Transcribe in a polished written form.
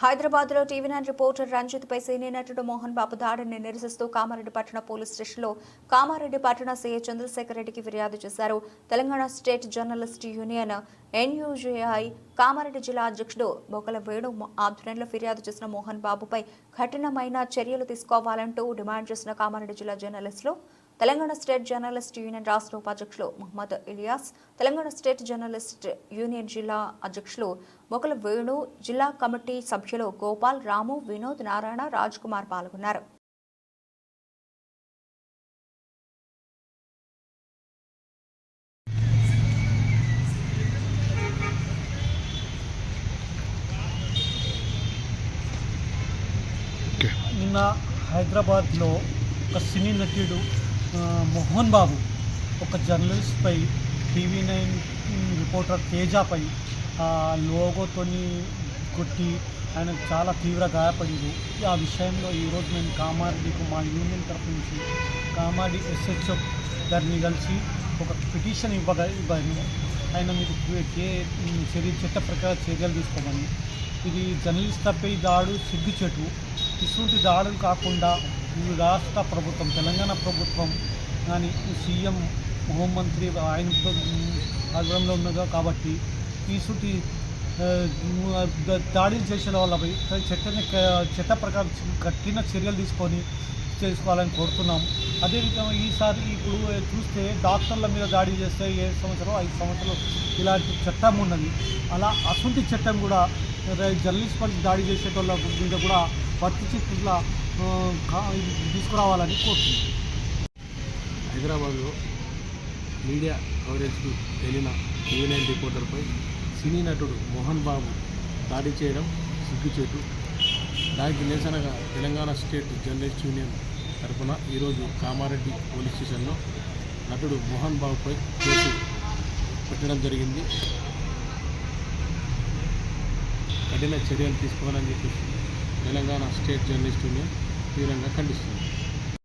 హైదరాబాద్ లో TV9 reporter Ranjith పై senior నటుడు మోహన్ బాబు దాడిని నిరసిస్తూ కామారెడ్డి పట్టణ పోలీస్ స్టేషన్లో కామారెడ్డి పట్టణ సీఐ చంద్రశేఖర్ రెడ్డికి ఫిర్యాదు చేశారు. Telangana state journalist union NUJI Kamareddy జిల్లా అధ్యక్షుడు బొకల వేణు ఆధ్వర్యంలో ఫిర్యాదు చేసిన మోహన్ బాబుపై కఠినమైన చర్యలు తీసుకోవాలంటూ డిమాండ్ చేసిన కామారెడ్డి జిల్లా జర్నలిస్టులు తెలంగాణ స్టేట్ జర్నలిస్ట్ యూనియన్ రాష్ట్ర ఉపాధ్యక్షులు Mohammed Ilyas, Telangana state journalist union జిల్లా అధ్యక్షులు మొకల వేణు, జిల్లా కమిటీ సభ్యులు గోపాల్, రాము, వినోద్, నారాయణ, రాజ్ కుమార్ పాల్గొన్నారు. నిన్న హైదరాబాద్లో ఒక సినీ నటుడు మోహన్ బాబు ఒక జర్నలిస్ట్పై టీవీ9 రిపోర్టర్ తేజపై లోగోతోని కొట్టి ఆయన చాలా తీవ్ర గాయపడింది. ఆ విషయంలో ఈరోజు నేను కామారెడ్డికి మా యూనియన్ తరఫు నుంచి కామారెడ్డి ఎస్హెచ్ఓ గారిని కలిసి ఒక పిటిషన్ ఇవ్వని ఆయన మీరు చట్ట ప్రకారం చర్యలు తీసుకోమని. ఇది జర్నలిస్ట్లపై దాడు సిగ్గుచేటు. ఇటువంటి దాడులు కాకుండా ఈ రాష్ట్ర ప్రభుత్వం తెలంగాణ ప్రభుత్వం కానీ సీఎం హోంమంత్రి ఆయన ఆధ్వర్యంలో ఉన్నదో కాబట్టి ఇటువంటి దాడులు చేసిన వాళ్ళపై చట్ట ప్రకారం కఠిన చర్యలు చేసుకోవాలని కోరుతున్నాం. అదేవిధంగా ఈసారి ఇప్పుడు చూస్తే డాక్టర్ల మీద దాడి చేస్తే 7 సంవత్సరాలు 5 సంవత్సరాలు ఇలాంటి చట్టం ఉన్నది. అలా అటువంటి చట్టం కూడా జర్నలిస్ట్ పై దాడి చేసేటోళ్ళ మీద కూడా వర్తించి ఇట్లా తీసుకురావాలని కోరుతున్నాం. హైదరాబాద్లో మీడియా కవరేజ్కు వెళ్ళిన టీవీ9 రిపోర్టర్పై సినీ నటుడు మోహన్ బాబు దాడి చేయడం సిగ్గుచేటు. దానికి నిరసనగా తెలంగాణ స్టేట్ జర్నలిస్ట్ యూనియన్ తరఫున ఈరోజు కామారెడ్డి పోలీస్ స్టేషన్లో నటుడు మోహన్ బాబుపై కేసు పెట్టడం జరిగింది. కఠిన చర్యలు తీసుకోవాలని చెప్పేసి తెలంగాణ స్టేట్ జర్నలిస్ట్ యూనియన్ తీవ్రంగా ఖండిస్తుంది.